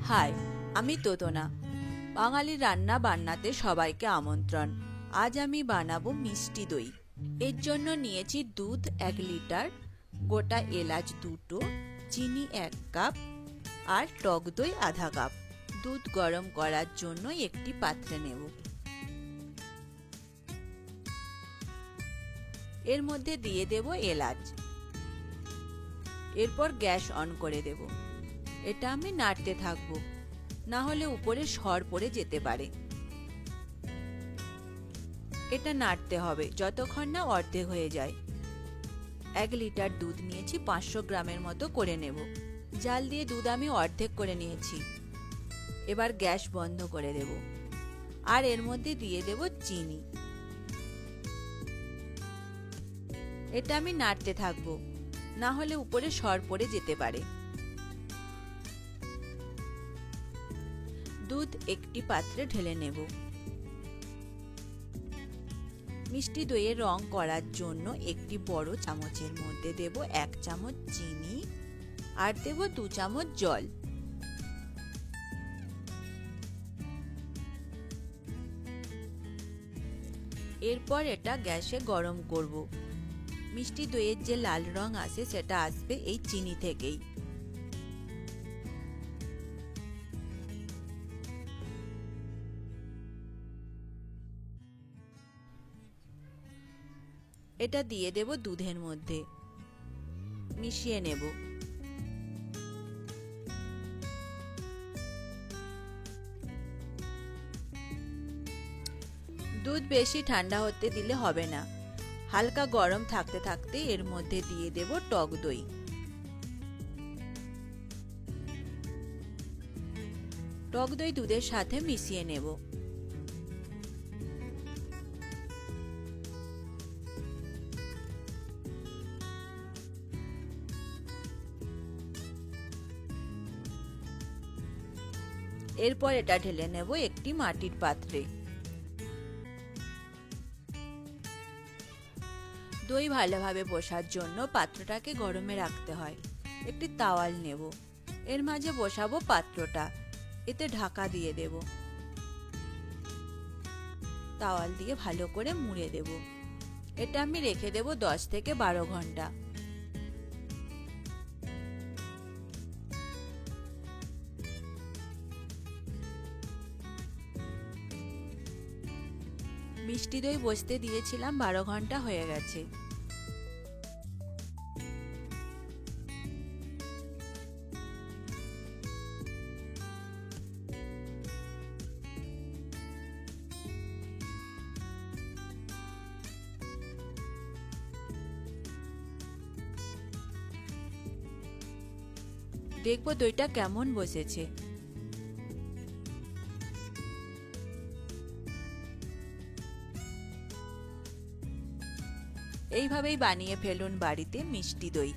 High, আমি তোতনা। বাঙালি রান্না বান্নাতে সবাইকে আমন্ত্রণ। আজ আমি বানাবো মিষ্টি দই। এর জন্য নিয়েছি দুধ 1 লিটার, গোটা এলাচ 2টো, চিনি 1 কাপ আর টক দই আধা কাপ। দুধ গরম করার জন্য একটি পাত্রে নেব। এর মধ্যে দিয়ে দেব এলাচ। এরপর গ্যাস অন করে দেব। এটা আমি নাড়তে থাকবো, না হলে উপরে সর পড়ে যেতে পারে। এটা নাড়তে হবে যতক্ষণ না অর্ধেক হয়ে যায়। 1 লিটার দুধ নিয়েছি, 500 গ্রামের মতো করে নেব। জাল দিয়ে দুধ আমি অর্ধেক করে নিয়েছি। এবার গ্যাস বন্ধ করে দেব আর এর মধ্যে দিয়ে দেব চিনি। এটা আমি নাড়তে থাকবো, না হলে উপরে সর পড়ে যেতে পারে। দুধ একটি পাত্রে ঢেলে নেব। মিষ্টি দইয়ের রং করার জন্য একটি বড় চামচের মধ্যে দেব 1 চামচ চিনি আর দেব 2 চামচ জল। এরপর এটা গ্যাসে গরম করব। মিষ্টি দইয়ের যে লাল রং আসে সেটা আসবে এই চিনি থেকেই। এটা দিয়ে দেব দুধের মধ্যে, মিশিয়ে নেব। দুধ বেশি ঠান্ডা হতে দিলে হবে না, হালকা গরম থাকতে থাকতে এর মধ্যে দিয়ে দেব টক দই। টক দই দুধের সাথে মিশিয়ে নেব। এরপর এটা ঢেলে নেব একটি মাটির পাত্রে। দই ভালোভাবে বসার জন্য পাত্রটাকে গরমে রাখতে হয়। একটি তাওয়াল নেব, এর মাঝে বসাবো পাত্রটা, এতে ঢাকা দিয়ে দেব। তাওয়াল দিয়ে ভালো করে মুড়ে দেব। এটা আমি রেখে দেব 10 থেকে 12 ঘন্টা। মিষ্টি দই বসতে দিয়েছিলাম, 12 ঘন্টা হয়ে গেছে। দেখবো দইটা কেমন বসেছে। এইভাবেই বানিয়ে ফেলুন বাড়িতে মিষ্টি দই।